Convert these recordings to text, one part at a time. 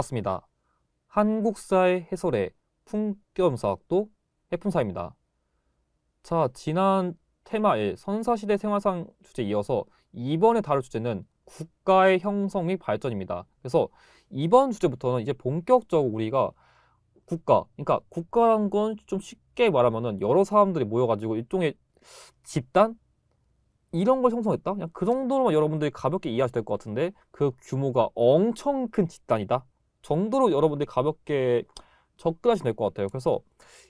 반갑습니다. 한국사의 해설의 풍경사학도 해풍사입니다. 자, 지난 테마의 선사시대 생활상 주제에 이어서 이번에 다룰 주제는 국가의 형성 및 발전입니다. 그래서 이번 주제부터는 이제 본격적으로 우리가 그러니까 국가란 건 좀 쉽게 말하면은 여러 사람들이 모여가지고 일종의 집단? 이런 걸 형성했다? 그냥 그 정도로만 여러분들이 가볍게 이해하셔도 될 것 같은데 그 규모가 엄청 큰 집단이다 정도로 여러분들이 가볍게 접근하시면 될 것 같아요. 그래서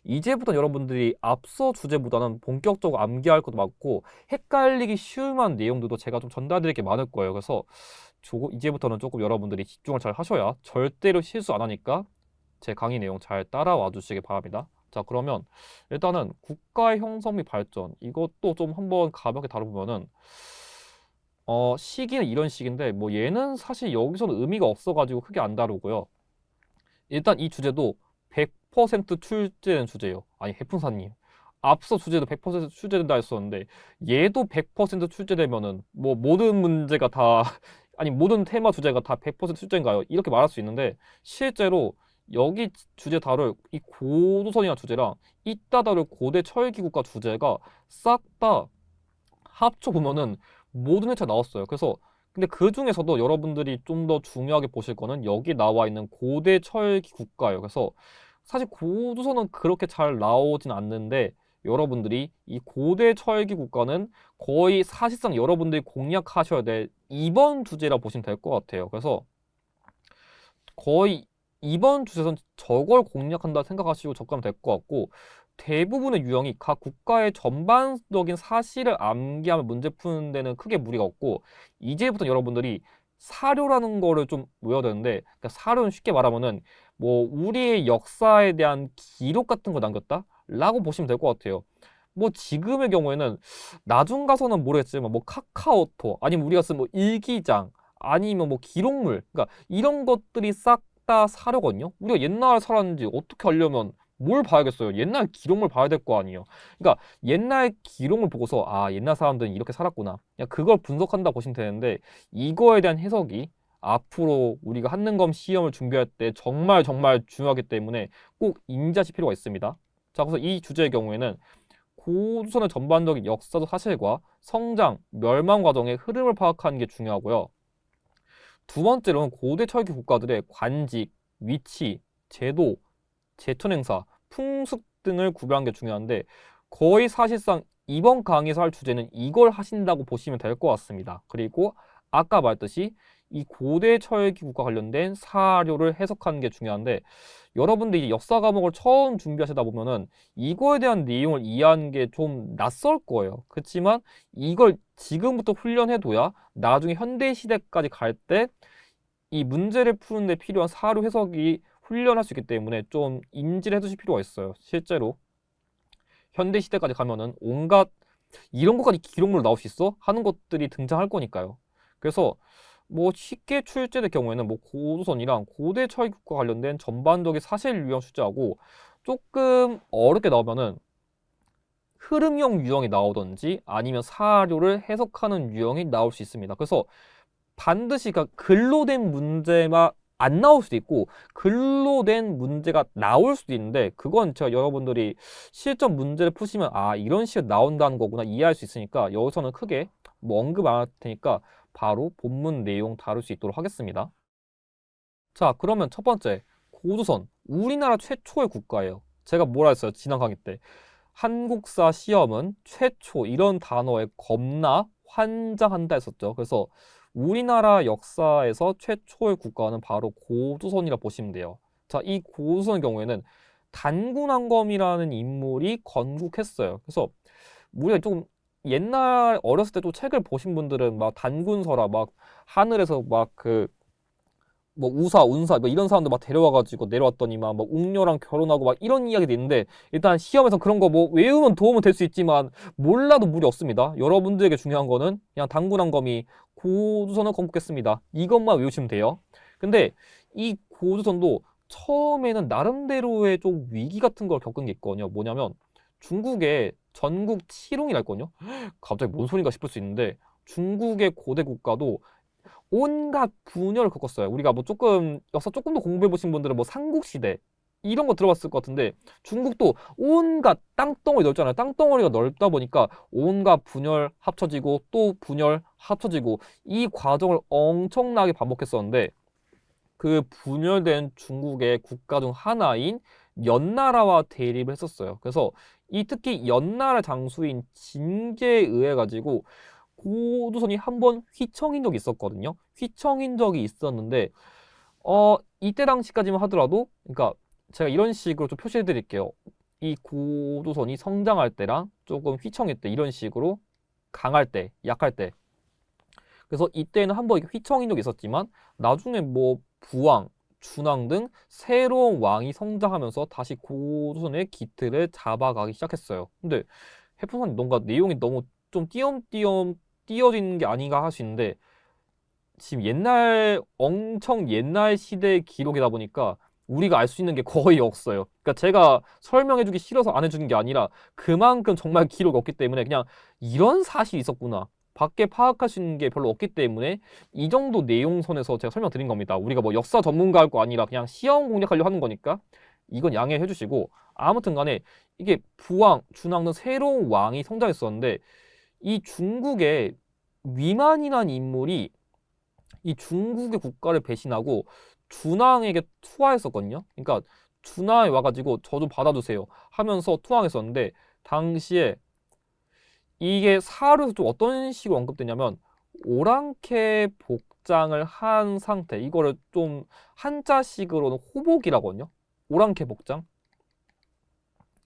이제부터 여러분들이 앞서 주제보다는 본격적으로 암기할 것도 많고 헷갈리기 쉬울 만한 내용들도 제가 좀 전달드릴 게 많을 거예요. 그래서 이제부터는 조금 여러분들이 집중을 잘 하셔야 절대로 실수 안 하니까 제 강의 내용 잘 따라와 주시기 바랍니다. 자, 그러면 일단은 국가의 형성 및 발전 이것도 좀 한번 가볍게 다뤄보면은 시기는 이런 식인데 뭐 얘는 사실 여기서는 의미가 없어가지고 크게 안 다루고요. 일단 이 주제도 100% 출제된 주제예요. 아니 해풍사님 앞서 주제도 100% 출제된다 했었는데 얘도 100% 출제되면은 뭐 모든 문제가 다 아니 모든 테마 주제가 다 100% 출제인가요? 이렇게 말할 수 있는데 실제로 여기 주제 다룰 이 고조선이라는 주제랑 이따 다룰 고대 철기국가 주제가 싹 다 합쳐보면은 모든 회차 나왔어요. 그래서 근데 그 중에서도 여러분들이 좀 더 중요하게 보실 거는 여기 나와 있는 고대 철기 국가예요. 그래서 사실 고조선은 그렇게 잘 나오진 않는데 여러분들이 이 고대 철기 국가는 거의 사실상 여러분들이 공략하셔야 될 이번 주제라 보시면 될 것 같아요. 그래서 거의 이번 주제에선 저걸 공략한다 생각하시고 접근하면 될 것 같고 대부분의 유형이 각 국가의 전반적인 사실을 암기하면 문제 푸는 데는 크게 무리가 없고 이제부터 여러분들이 사료라는 거를 좀 외워야 되는데 그러니까 사료는 쉽게 말하면은 뭐 우리의 역사에 대한 기록 같은 거 남겼다? 라고 보시면 될 것 같아요. 뭐 지금의 경우에는 나중 가서는 모르겠지만 뭐 카카오톡 아니면 우리가 쓴 뭐 일기장 아니면 뭐 기록물 그러니까 이런 것들이 싹 다 사료거든요. 우리가 옛날 살았는지 어떻게 알려면 뭘 봐야겠어요. 옛날 기록물 봐야 될 거 아니에요. 그러니까 옛날 기록물 보고서 아 옛날 사람들은 이렇게 살았구나. 그냥 그걸 분석한다 보시면 되는데 이거에 대한 해석이 앞으로 우리가 한능검 시험을 준비할 때 정말 정말 중요하기 때문에 꼭 인지하실 필요가 있습니다. 자, 그래서 이 주제의 경우에는 고조선의 전반적인 역사적 사실과 성장, 멸망 과정의 흐름을 파악하는 게 중요하고요. 두 번째로는 고대 철기 국가들의 관직, 위치, 제도, 제천 행사, 풍습 등을 구별하는 게 중요한데 거의 사실상 이번 강의에서 할 주제는 이걸 하신다고 보시면 될 것 같습니다. 그리고 아까 말했듯이 이 고대 철기 국가 관련된 사료를 해석하는 게 중요한데 여러분들이 역사 과목을 처음 준비하시다 보면은 이거에 대한 내용을 이해하는 게 좀 낯설 거예요. 그렇지만 이걸 지금부터 훈련해둬야 나중에 현대 시대까지 갈 때 이 문제를 푸는 데 필요한 사료 해석이 훈련할 수 있기 때문에 좀 인지를 해두실 필요가 있어요. 실제로 현대 시대까지 가면은 온갖 이런 것까지 기록물로 나올 수 있어? 하는 것들이 등장할 거니까요. 그래서 뭐 쉽게 출제될 경우에는 뭐 고조선이랑 고대 철기국과 관련된 전반적인 사실 유형 출제하고 조금 어렵게 나오면은 흐름형 유형이 나오든지 아니면 사료를 해석하는 유형이 나올 수 있습니다. 그래서 반드시 글로 된 문제만 안 나올 수도 있고 글로 된 문제가 나올 수도 있는데 그건 제가 여러분들이 실전 문제를 푸시면 아 이런 식으로 나온다는 거구나 이해할 수 있으니까 여기서는 크게 뭐 언급 안 할 테니까 바로 본문 내용 다룰 수 있도록 하겠습니다. 자, 그러면 첫 번째 고조선 우리나라 최초의 국가예요. 제가 뭐라 했어요 지난 강의 때 한국사 시험은 최초 이런 단어에 겁나 환장한다 했었죠. 그래서 우리나라 역사에서 최초의 국가는 바로 고조선이라 보시면 돼요. 자, 이 고조선의 경우에는 단군왕검이라는 인물이 건국했어요. 그래서 우리가 좀 옛날 어렸을 때 또 책을 보신 분들은 막 단군서라 막 하늘에서 막 뭐 우사, 운사 뭐 이런 사람들 막 데려와가지고 내려왔더니만 막 웅녀랑 결혼하고 막 이런 이야기도 있는데 일단 시험에서 그런 거 뭐 외우면 도움은 될 수 있지만 몰라도 무리 없습니다. 여러분들에게 중요한 거는 그냥 단군왕검이 고조선을 건국했습니다. 이것만 외우시면 돼요. 근데 이 고조선도 처음에는 나름대로의 좀 위기 같은 걸 겪은 게 있거든요. 뭐냐면 중국에 전국 칠홍이라 했거든요. 갑자기 뭔 소린가 싶을 수 있는데 중국의 고대 국가도 온갖 분열을 겪었어요. 우리가 뭐 조금 역사 조금 더 공부해 보신 분들은 뭐 삼국시대 이런 거 들어봤을 것 같은데 중국도 온갖 땅덩어리 넓잖아요. 땅덩어리가 넓다 보니까 온갖 분열 합쳐지고 또 분열 합쳐지고 이 과정을 엄청나게 반복했었는데 그 분열된 중국의 국가 중 하나인 연나라와 대립을 했었어요. 그래서 이 특히 연나라 장수인 진계에 의해 가지고 고조선이 한번 휘청인 적이 있었거든요. 휘청인 적이 있었는데 이때 당시까지만 하더라도 그러니까 제가 이런 식으로 좀 표시해 드릴게요. 이 고조선이 성장할 때랑 조금 휘청일 때 이런 식으로 강할 때, 약할 때. 그래서 이때는 한번 이렇게 휘청인 적이 있었지만 나중에 뭐 부왕, 준왕 등 새로운 왕이 성장하면서 다시 고조선의 기틀을 잡아가기 시작했어요. 근데 해풍선이 뭔가 내용이 너무 좀 띄엄띄엄 띄어지는 게 아닌가 할 수 있는데 지금 엄청 옛날 시대의 기록이다 보니까 우리가 알 수 있는 게 거의 없어요. 그러니까 제가 설명해주기 싫어서 안 해주는 게 아니라 그만큼 정말 기록이 없기 때문에 그냥 이런 사실이 있었구나. 밖에 파악할 수 있는 게 별로 없기 때문에 이 정도 내용선에서 제가 설명드린 겁니다. 우리가 뭐 역사 전문가일 거 아니라 그냥 시험 공략하려고 하는 거니까 이건 양해해 주시고 아무튼 간에 이게 부왕, 준왕 등 새로운 왕이 성장했었는데 이 중국의 위만이라는 인물이 이 중국의 국가를 배신하고 준왕에게 투하했었거든요. 그러니까 준왕에 와가지고 저 좀 받아주세요 하면서 투항했었는데 당시에 이게 사료에서 좀 어떤 식으로 언급되냐면 오랑캐 복장을 한 상태 이거를 좀 한자식으로는 호복이라고 하거든요. 오랑캐 복장.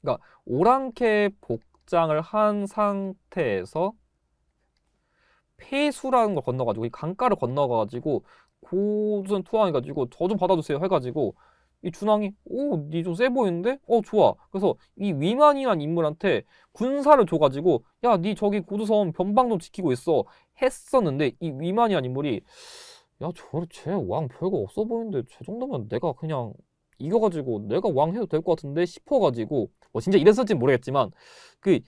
그러니까 오랑캐 복장을 한 상태에서 폐수라는 걸 건너가지고 이 강가를 건너가지고 고조선 투항해가지고 저 좀 받아주세요 해가지고 이 준왕이 니 좀 세 보이는데? 좋아. 그래서 이 위만이란 인물한테 군사를 줘가지고 야 니 저기 고조선 변방 좀 지키고 있어 했었는데 이 위만이란 인물이 야 쟤 왕 별거 없어 보이는데 저 정도면 내가 그냥 이겨가지고 내가 왕 해도 될 것 같은데 싶어가지고 뭐 진짜 이랬을지 모르겠지만 그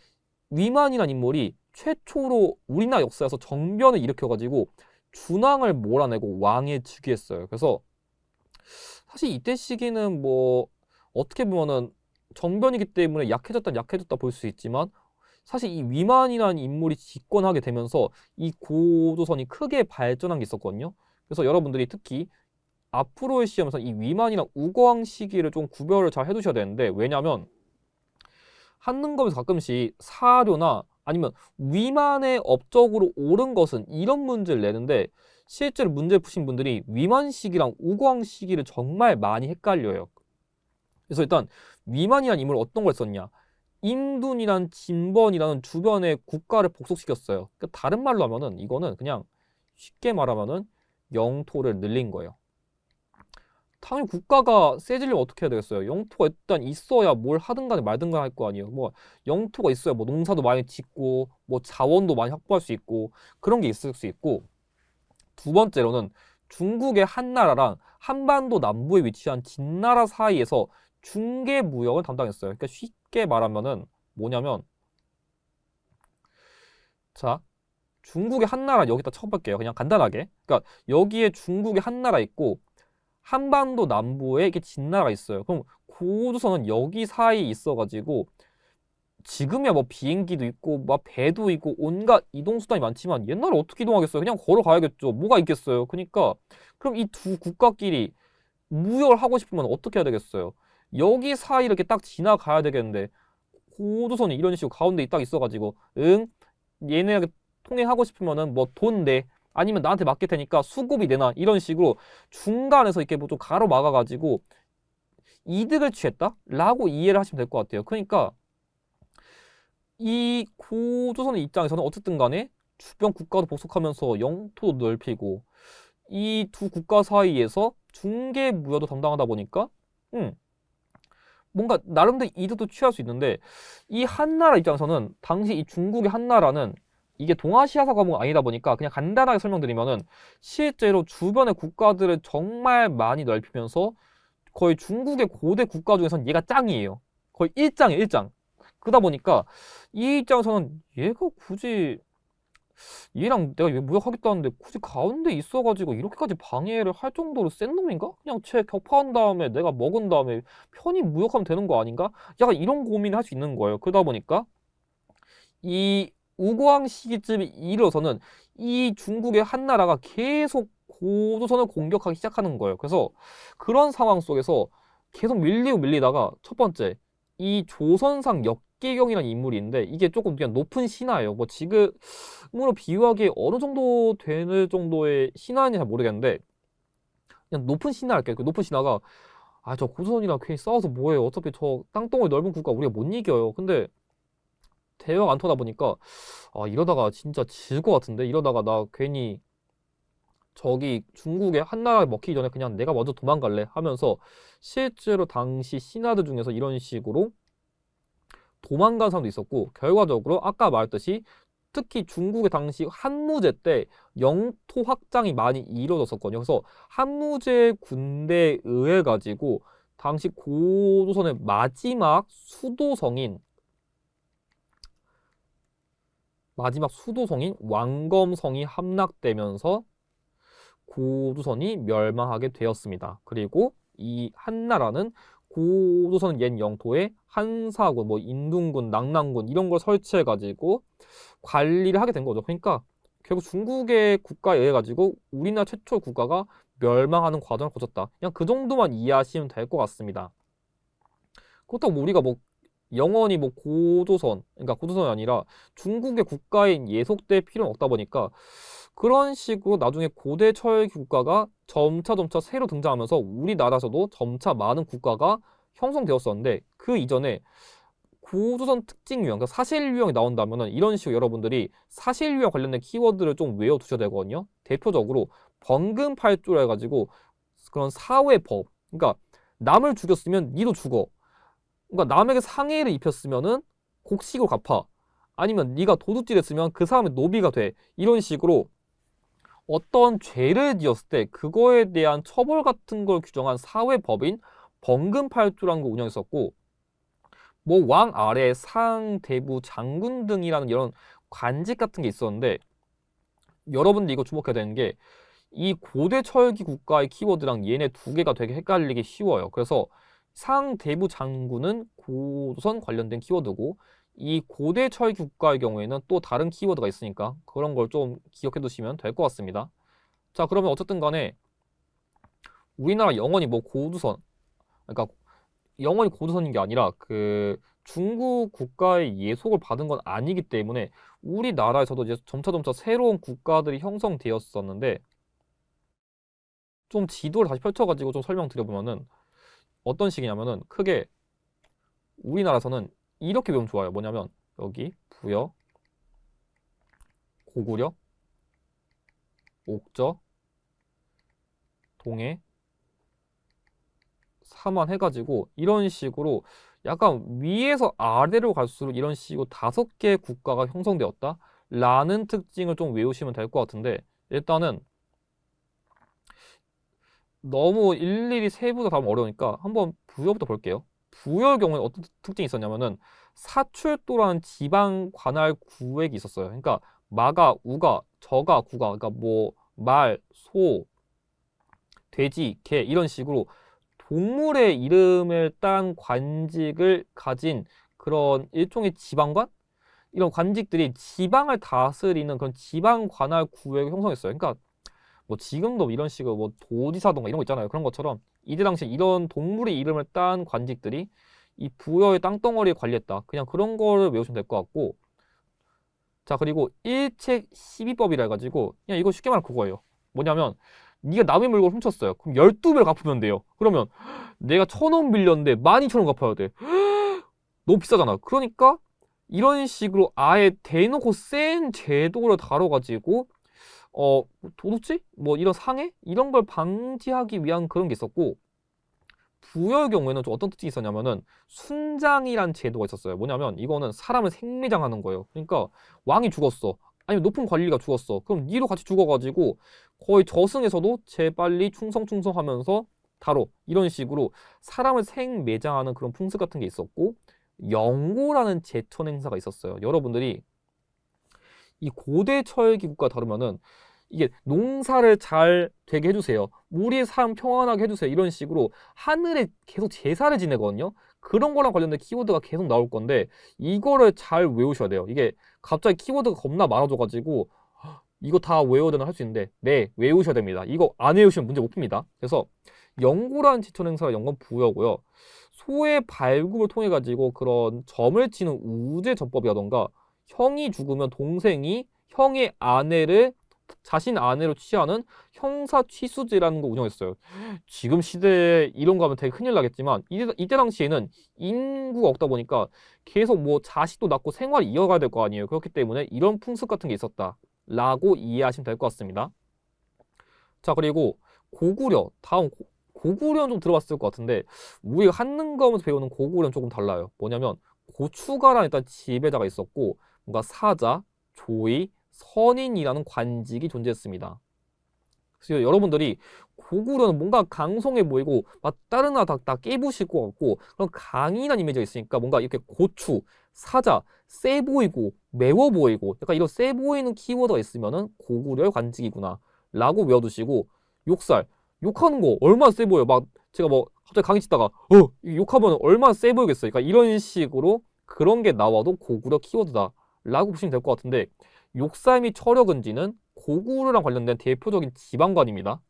위만이란 인물이 최초로 우리나라 역사에서 정변을 일으켜가지고 준왕을 몰아내고 왕에 즉위했어요. 그래서 사실 이때 시기는 뭐 어떻게 보면은 정변이기 때문에 약해졌다 볼 수 있지만 사실 이 위만이라는 인물이 집권하게 되면서 이 고조선이 크게 발전한 게 있었거든요. 그래서 여러분들이 특히 앞으로의 시험에서 이 위만이랑 우거왕 시기를 좀 구별을 잘 해두셔야 되는데 왜냐면 한능검에서 가끔씩 사료나 아니면 위만의 업적으로 옳은 것은 이런 문제를 내는데 실제로 문제 푸신 분들이 위만 시기랑 우거왕 시기를 정말 많이 헷갈려요. 그래서 일단 위만이라는 인물 어떤 걸 썼냐? 인둔이란 진번이라는 주변의 국가를 복속시켰어요. 그러니까 다른 말로 하면은 이거는 그냥 쉽게 말하면은 영토를 늘린 거예요. 당연히 국가가 세지려면 어떻게 해야 되겠어요? 영토가 일단 있어야 뭘 하든 간에 말든 간에 할 거 아니에요. 뭐 영토가 있어야 뭐 농사도 많이 짓고 뭐 자원도 많이 확보할 수 있고 그런 게 있을 수 있고 두 번째로는 중국의 한나라랑 한반도 남부에 위치한 진나라 사이에서 중개 무역을 담당했어요. 그러니까 쉽게 말하면은 뭐냐면 자 중국의 한나라 여기다 쳐볼게요. 그냥 간단하게. 그러니까 여기에 중국의 한나라 있고 한반도 남부에 이렇게 진나라가 있어요. 그럼 고조선은 여기 사이에 있어가지고 지금이야 뭐 비행기도 있고 뭐 배도 있고 온갖 이동 수단이 많지만 옛날에 어떻게 이동하겠어요? 그냥 걸어가야겠죠. 뭐가 있겠어요? 그러니까 그럼 이 두 국가끼리 무역을 하고 싶으면 어떻게 해야 되겠어요? 여기 사이 이렇게 딱 지나가야 되겠는데 고조선이 이런 식으로 가운데 딱 있어가지고 얘네에게 통행하고 싶으면은 뭐 돈 내. 아니면 나한테 맡길 테니까 수급이 내나 이런 식으로 중간에서 이렇게 뭐 좀 가로막아가지고 이득을 취했다라고 이해를 하시면 될 것 같아요. 그러니까 이 고조선의 입장에서는 어쨌든 간에 주변 국가도 복속하면서 영토도 넓히고 이 두 국가 사이에서 중개 무역도 담당하다 보니까 뭔가 나름대로 이득도 취할 수 있는데 이 한나라 입장에서는 당시 이 중국의 한나라는 이게 동아시아사 과목은 아니다 보니까 그냥 간단하게 설명드리면은 실제로 주변의 국가들을 정말 많이 넓히면서 거의 중국의 고대 국가 중에선 얘가 짱이에요. 거의 일장이에요, 일장. 그러다 보니까 이 입장에서는 얘가 굳이 얘랑 내가 왜 무역하겠다는데 굳이 가운데 있어가지고 이렇게까지 방해를 할 정도로 센 놈인가? 그냥 쟤 격파한 다음에 내가 먹은 다음에 편히 무역하면 되는 거 아닌가? 약간 이런 고민을 할 수 있는 거예요. 그러다 보니까 이 우고항 시기쯤 이르러서는 이 중국의 한나라가 계속 고조선을 공격하기 시작하는 거예요. 그래서 그런 상황 속에서 계속 밀리고 밀리다가 첫 번째, 이 조선상 역계경이라는 인물인데 이게 조금 그냥 높은 신하예요. 뭐 지금으로 비유하기에 어느 정도 되는 정도의 신하인지 잘 모르겠는데 그냥 높은 신하 할게요. 그 높은 신하가 저 고조선이랑 괜히 싸워서 뭐해요. 어차피 저 땅덩어리 넓은 국가 우리가 못 이겨요. 근데 대화가 안 통하다 보니까 이러다가 진짜 질 것 같은데 이러다가 나 괜히 저기 중국의 한나라에 먹히기 전에 그냥 내가 먼저 도망갈래 하면서 실제로 당시 신하들 중에서 이런 식으로 도망간 사람도 있었고 결과적으로 아까 말했듯이 특히 중국의 당시 한무제 때 영토 확장이 많이 이루어졌었거든요. 그래서 한무제 군대에 의해 가지고 당시 고조선의 마지막 수도성인 왕검성이 함락되면서 고조선이 멸망하게 되었습니다. 그리고 이 한나라는 고조선 옛 영토에 한사군, 뭐 인둥군, 낙랑군 이런 걸 설치해가지고 관리를 하게 된 거죠. 그러니까 결국 중국의 국가에 의해 가지고 우리나라 최초 국가가 멸망하는 과정을 거쳤다. 그냥 그 정도만 이해하시면 될 것 같습니다. 그렇다고 뭐 우리가 뭐 영원히 뭐 고조선, 그러니까 고조선이 아니라 중국의 국가인 예속될 필요는 없다 보니까 그런 식으로 나중에 고대 철기 국가가 점차 새로 등장하면서 우리나라에서도 점차 많은 국가가 형성되었었는데 그 이전에 고조선 특징 유형, 그러니까 사실 유형이 나온다면은 이런 식으로 여러분들이 사실 유형 관련된 키워드를 좀 외워두셔야 되거든요. 대표적으로 번금팔조라 해가지고 그런 사회법, 그러니까 남을 죽였으면 니도 죽어. 그러니까 남에게 상해를 입혔으면은 곡식으로 갚아. 아니면 네가 도둑질했으면 그 사람의 노비가 돼. 이런 식으로 어떤 죄를 지었을 때 그거에 대한 처벌 같은 걸 규정한 사회법인 번금팔조라는 걸 운영했었고 뭐 왕 아래 상, 대부, 장군 등이라는 이런 관직 같은 게 있었는데 여러분들 이거 주목해야 되는 게 이 고대 철기 국가의 키워드랑 얘네 두 개가 되게 헷갈리기 쉬워요. 그래서 상, 대부, 장군은 고조선 관련된 키워드고 이 고대 철기 국가의 경우에는 또 다른 키워드가 있으니까 그런 걸 좀 기억해 두시면 될 것 같습니다. 자, 그러면 어쨌든 간에 우리나라 영원히 뭐 고조선, 그러니까 영원히 고조선인 게 아니라 그 중국 국가의 예속을 받은 건 아니기 때문에 우리나라에서도 이제 점차 새로운 국가들이 형성되었었는데 좀 지도를 다시 펼쳐가지고 좀 설명드려보면은 어떤 식이냐면은 크게 우리나라에서는 이렇게 배우면 좋아요. 뭐냐면 여기 부여, 고구려, 옥저, 동해, 사만 해가지고 이런 식으로 약간 위에서 아래로 갈수록 이런 식으로 5개의 국가가 형성되었다 라는 특징을 좀 외우시면 될 것 같은데 일단은 너무 일일이 세부적으로 가면 어려우니까 한번 부여부터 볼게요. 부여의 경우에 어떤 특징이 있었냐면은 사출도라는 지방 관할 구획이 있었어요. 그러니까 마가, 우가, 저가, 구가, 그러니까 뭐 말, 소, 돼지, 개 이런 식으로 동물의 이름을 딴 관직을 가진 그런 일종의 지방관? 이런 관직들이 지방을 다스리는 그런 지방 관할 구획을 형성했어요. 그러니까 뭐 지금도 이런 식으로 뭐 도지사던가 이런 거 있잖아요. 그런 것처럼 이때 당시에 이런 동물의 이름을 딴 관직들이 이 부여의 땅덩어리를 관리했다. 그냥 그런 거를 외우시면 될 것 같고 자 그리고 일책 12법이라 해가지고 그냥 이거 쉽게 말하면 그거예요. 뭐냐면 네가 남의 물건을 훔쳤어요. 그럼 12배를 갚으면 돼요. 그러면 내가 1,000원 빌렸는데 12,000원 갚아야 돼. 너무 비싸잖아. 그러니까 이런 식으로 아예 대놓고 센 제도를 다뤄가지고 도둑질? 뭐 이런 상해? 이런 걸 방지하기 위한 그런 게 있었고 부여의 경우에는 좀 어떤 특징이 있었냐면은 순장이란 제도가 있었어요. 뭐냐면 이거는 사람을 생매장하는 거예요. 그러니까 왕이 죽었어. 아니면 높은 관리가 죽었어. 그럼 니도 같이 죽어가지고 거의 저승에서도 재빨리 충성하면서 다뤄. 이런 식으로 사람을 생매장하는 그런 풍습 같은 게 있었고 영고라는 제천 행사가 있었어요. 여러분들이 이 고대 철기국가 다르면은 이게 농사를 잘 되게 해주세요. 우리의 삶 평안하게 해주세요. 이런 식으로 하늘에 계속 제사를 지내거든요. 그런 거랑 관련된 키워드가 계속 나올 건데 이거를 잘 외우셔야 돼요. 이게 갑자기 키워드가 겁나 많아져가지고 이거 다 외워야 되나 할 수 있는데 네, 외우셔야 됩니다. 이거 안 외우시면 문제 못 풉니다. 그래서 연고라는 지천 행사가 연건 부여고요. 소의 발굽을 통해 가지고 그런 점을 치는 우제 전법이라던가 형이 죽으면 동생이 형의 아내를 자신 아내로 취하는 형사 취수제라는 거 운영했어요. 지금 시대에 이런 거 하면 되게 큰일 나겠지만 이때 당시에는 인구가 없다 보니까 계속 뭐 자식도 낳고 생활을 이어가야 될 거 아니에요. 그렇기 때문에 이런 풍습 같은 게 있었다라고 이해하시면 될 것 같습니다. 자, 그리고 고구려. 다음 고구려는 좀 들어봤을 것 같은데 우리가 한능검에서 배우는 고구려는 조금 달라요. 뭐냐면 고추가라는 일단 지배자가 있었고 뭔가 사자, 조이, 선인이라는 관직이 존재했습니다. 그래서 여러분들이 고구려는 뭔가 강성해 보이고 막 다른 나라 다 깨부실 것 같고 그런 강인한 이미지가 있으니까 뭔가 이렇게 고추, 사자, 세 보이고 매워 보이고 약간 이런 세 보이는 키워드가 있으면은 고구려의 관직이구나 라고 외워두시고 욕살, 욕하는 거 얼마나 세 보여. 막 제가 뭐 갑자기 강의 치다가 욕하면 얼마나 세 보이겠어요. 그러니까 이런 식으로 그런 게 나와도 고구려 키워드다 라고 보시면 될 것 같은데 욕살 및 철역은지는 고구려랑 관련된 대표적인 지방관입니다.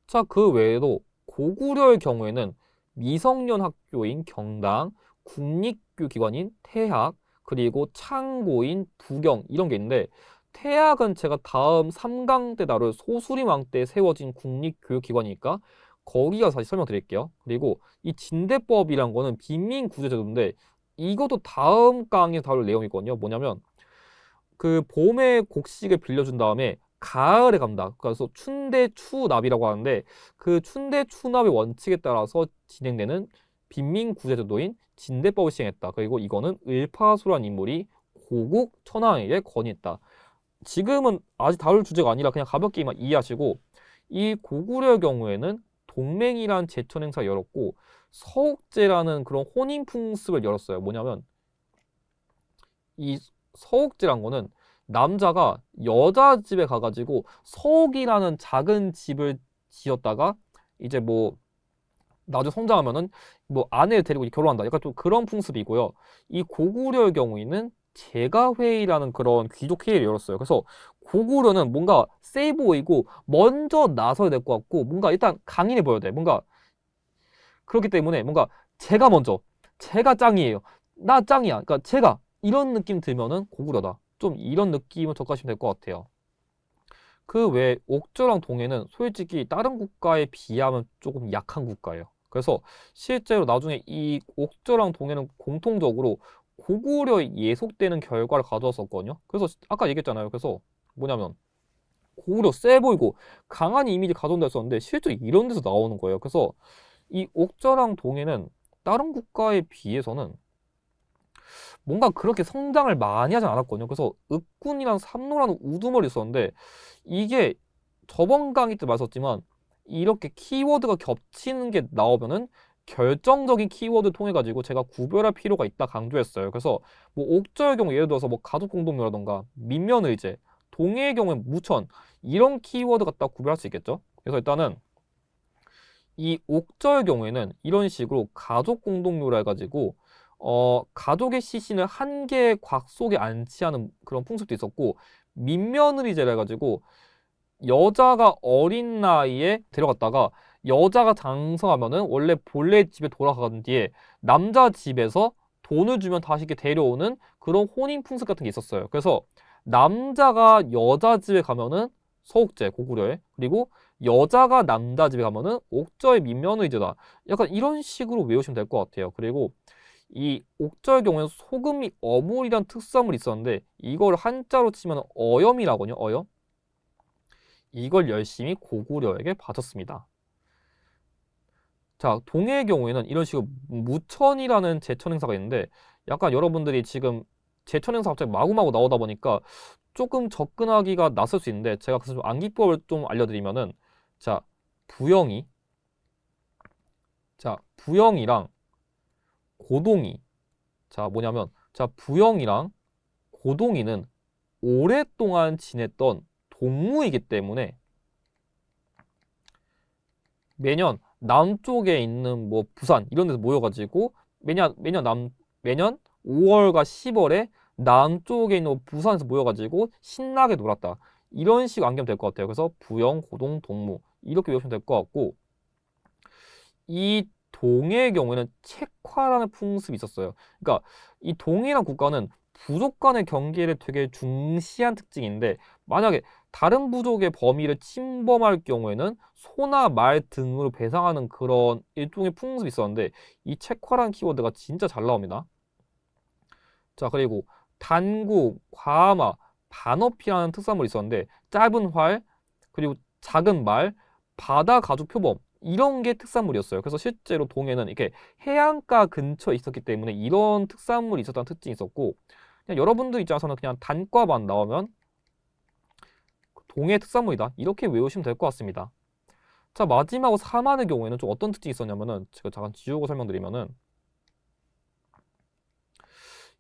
자, 그 외에도 고구려의 경우에는 미성년 학교인 경당, 국립교 기관인 태학, 그리고 창고인 부경 이런 게 있는데 태학은 제가 다음 3강 때 다룰 소수림왕 때 세워진 국립교육기관이니까 거기가 다시 설명드릴게요. 그리고 이 진대법이란 거는 빈민구제제도인데 이것도 다음 강의에 다룰 내용이거든요. 뭐냐면 그 봄에 곡식을 빌려준 다음에 가을에 갑니다. 그래서 춘대추납이라고 하는데 그 춘대추납의 원칙에 따라서 진행되는 빈민구제제도인 진대법을 시행했다. 그리고 이거는 을파소란 인물이 고국 천황에게 건의했다. 지금은 아직 다룰 주제가 아니라 그냥 가볍게만 이해하시고 이 고구려의 경우에는 동맹이란 제천 행사를 열었고 서옥제라는 그런 혼인 풍습을 열었어요. 뭐냐면 이 서옥지란 거는 남자가 여자 집에 가가지고 서옥이라는 작은 집을 지었다가 이제 뭐 나중에 성장하면은 뭐 아내를 데리고 결혼한다. 약간 좀 그런 풍습이고요. 이 고구려의 경우에는 제가회의라는 그런 귀족 회의를 열었어요. 그래서 고구려는 뭔가 세 보이고 먼저 나서야 될 것 같고 뭔가 일단 강인해 보여야 돼. 뭔가 그렇기 때문에 뭔가 제가 먼저 제가 짱이에요. 나 짱이야. 그러니까 제가 이런 느낌 들면은 고구려다. 좀 이런 느낌을 적하시면 될 것 같아요. 그 외에 옥저랑 동해는 솔직히 다른 국가에 비하면 조금 약한 국가예요. 그래서 실제로 나중에 이 옥저랑 동해는 공통적으로 고구려에 예속되는 결과를 가져왔었거든요. 그래서 아까 얘기했잖아요. 그래서 뭐냐면 고구려 세 보이고 강한 이미지 가져온다 했었는데 실제로 이런 데서 나오는 거예요. 그래서 이 옥저랑 동해는 다른 국가에 비해서는 뭔가 그렇게 성장을 많이 하진 않았거든요. 그래서 읍군이랑 삼노라는 우두머리 있었는데 이게 저번 강의 때 말했었지만 이렇게 키워드가 겹치는 게 나오면은 결정적인 키워드 통해 가지고 제가 구별할 필요가 있다 강조했어요. 그래서 뭐 옥저의 경우 예를 들어서 뭐 가족 공동묘라던가 민면의제, 동해의 경우엔 무천 이런 키워드 갖다 구별할 수 있겠죠. 그래서 일단은 이 옥저의 경우에는 이런 식으로 가족 공동묘라 해가지고 가족의 시신을 한 개의 곽 속에 안치하는 그런 풍습도 있었고 민며느리제라 해가지고 여자가 어린 나이에 데려갔다가 여자가 장성하면은 원래 본래 집에 돌아가는 뒤에 남자 집에서 돈을 주면 다시 이렇게 데려오는 그런 혼인 풍습 같은 게 있었어요. 그래서 남자가 여자 집에 가면은 서옥제 고구려에 그리고 여자가 남자 집에 가면은 옥저의 민며느리제다. 약간 이런 식으로 외우시면 될 것 같아요. 그리고 이 옥저의 경우에는 소금 및 어물이란 특수물이 있었는데 이걸 한자로 치면 어염이라거든요. 어염. 이걸 열심히 고구려에게 바쳤습니다. 자, 동해의 경우에는 이런 식으로 무천이라는 제천 행사가 있는데 약간 여러분들이 지금 제천 행사 갑자기 마구마구 나오다 보니까 조금 접근하기가 낯설 수 있는데 제가 그래서 좀 암기법을 좀 알려드리면은 자, 부영이 자, 부영이랑 고동이 자, 뭐냐면 자, 부영이랑 고동이는 오랫동안 지냈던 동무이기 때문에 매년 남쪽에 있는 뭐 부산 이런 데서 모여가지고 매년 5월과 10월에 남쪽에 있는 부산에서 모여가지고 신나게 놀았다. 이런 식으로 안기면 될 것 같아요. 그래서 부영, 고동, 동무 이렇게 외우시면 될 것 같고, 이 동해의 경우에는 책화라는 풍습이 있었어요. 그러니까 이 동해라는 국가는 부족 간의 경계를 되게 중시한 특징인데, 만약에 다른 부족의 범위를 침범할 경우에는 소나 말 등으로 배상하는 그런 일종의 풍습이 있었는데, 이 책화라는 키워드가 진짜 잘 나옵니다. 자, 그리고 단구, 과마, 반어피라는 특산물이 있었는데, 짧은 활, 그리고 작은 말, 바다 가죽 표범 이런 게 특산물이었어요. 그래서 실제로 동해는 이렇게 해안가 근처에 있었기 때문에 이런 특산물이 있었다는 특징이 있었고, 그냥 여러분들 입장에서는 그냥 단과만 나오면 동해 특산물이다 이렇게 외우시면 될 것 같습니다. 자, 마지막으로 사만의 경우에는 좀 어떤 특징이 있었냐면은, 제가 잠깐 지우고 설명드리면은,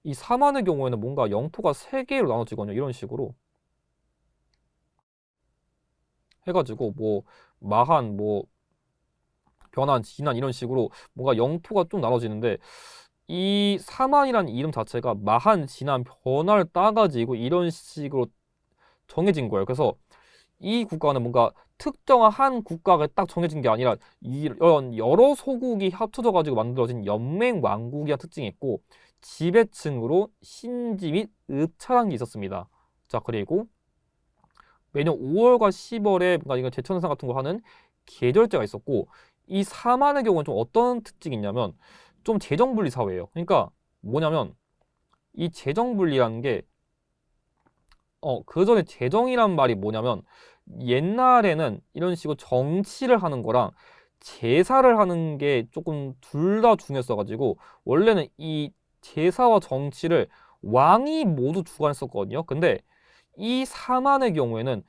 이 사만의 경우에는 뭔가 영토가 세 개로 나눠지거든요. 이런 식으로 해가지고 뭐 마한, 뭐 변한, 진한 이런 식으로 뭔가 영토가 좀 나눠지는데, 이 사만이라는 이름 자체가 마한, 진한, 변화를 따가지고 이런 식으로 정해진 거예요. 그래서 이 국가는 뭔가 특정한 한 국가가 딱 정해진 게 아니라 이런 여러 소국이 합쳐져 가지고 만들어진 연맹 왕국이란 특징이 있고, 지배층으로 신지 및 읍차라는 게 있었습니다. 자, 그리고 매년 5월과 10월에 뭔가 이거 제천상 같은 거 하는 계절제가 있었고, 이 사만의 경우는 좀 어떤 특징이 있냐면 좀 재정분리 사회예요. 그러니까 뭐냐면 이 재정분리라는 게 그 전에 재정이란 말이 뭐냐면, 옛날에는 이런 식으로 정치를 하는 거랑 제사를 하는 게 조금 둘 다 중요했어가지고, 원래는 이 제사와 정치를 왕이 모두 주관했었거든요. 근데 이 사만의 경우에는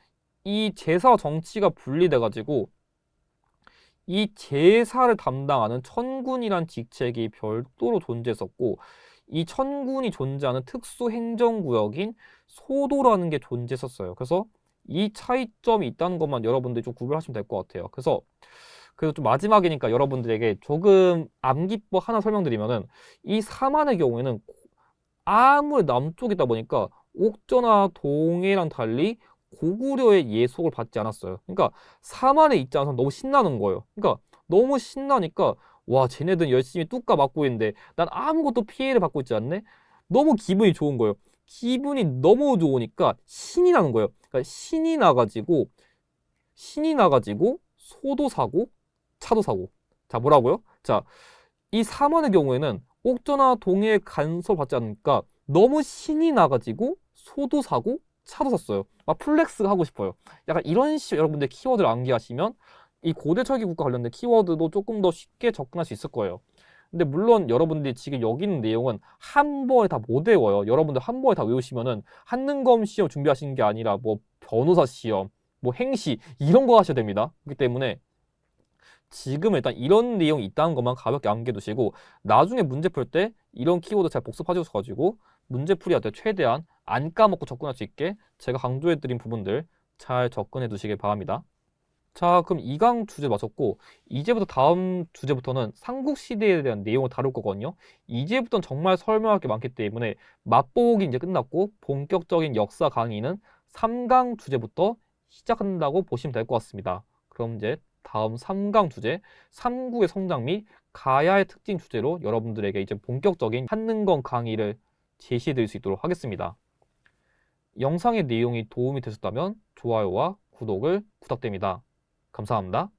이 제사와 정치가 분리돼가지고 이 제사를 담당하는 천군이란 직책이 별도로 존재했었고, 이 천군이 존재하는 특수 행정구역인 소도라는 게 존재했었어요. 그래서 이 차이점이 있다는 것만 여러분들이 좀 구별하시면 될 것 같아요. 그래서 좀 마지막이니까 여러분들에게 조금 암기법 하나 설명드리면은, 이 사만의 경우에는 아무리 남쪽이다 보니까 옥저나 동해랑 달리 고구려의 예속을 받지 않았어요. 그러니까 사만의 입장에서는 너무 신나는 거예요. 그러니까 너무 신나니까, 와, 쟤네들은 열심히 뚝까 맞고 있는데 난 아무것도 피해를 받고 있지 않네? 너무 기분이 좋은 거예요. 기분이 너무 좋으니까 신이 나는 거예요. 그러니까 신이 나가지고 소도 사고 차도 사고. 자, 뭐라고요? 자, 이 사만의 경우에는 옥저나 동해에 간섭받지 않으니까 너무 신이 나가지고 소도 사고 차도 샀어요. 막 플렉스 하고 싶어요. 약간 이런 식으로 여러분들 키워드를 암기하시면 이 고대 철기 국가 관련된 키워드도 조금 더 쉽게 접근할 수 있을 거예요. 근데 물론 여러분들이 지금 여기 있는 내용은 한 번에 다 못 외워요. 여러분들 한 번에 다 외우시면은 한능검 시험 준비하시는 게 아니라 뭐 변호사 시험, 뭐 행시 이런 거 하셔야 됩니다. 그렇기 때문에 지금 일단 이런 내용이 있다는 것만 가볍게 암기해 두시고, 나중에 문제 풀 때 이런 키워드 잘 복습하셔가지고 문제 풀이할 때 최대한 안 까먹고 접근할 수 있게 제가 강조해 드린 부분들 잘 접근해 두시길 바랍니다. 자, 그럼 2강 주제 마쳤고, 이제부터 다음 주제부터는 삼국시대에 대한 내용을 다룰 거거든요. 이제부터는 정말 설명할 게 많기 때문에 맛보기 이제 끝났고 본격적인 역사 강의는 3강 주제부터 시작한다고 보시면 될 것 같습니다. 그럼 이제 다음 3강 주제, 삼국의 성장 및 가야의 특징 주제로 여러분들에게 이제 본격적인 한능건 강의를 제시해 드릴 수 있도록 하겠습니다. 영상의 내용이 도움이 되셨다면 좋아요와 구독을 부탁드립니다. 감사합니다.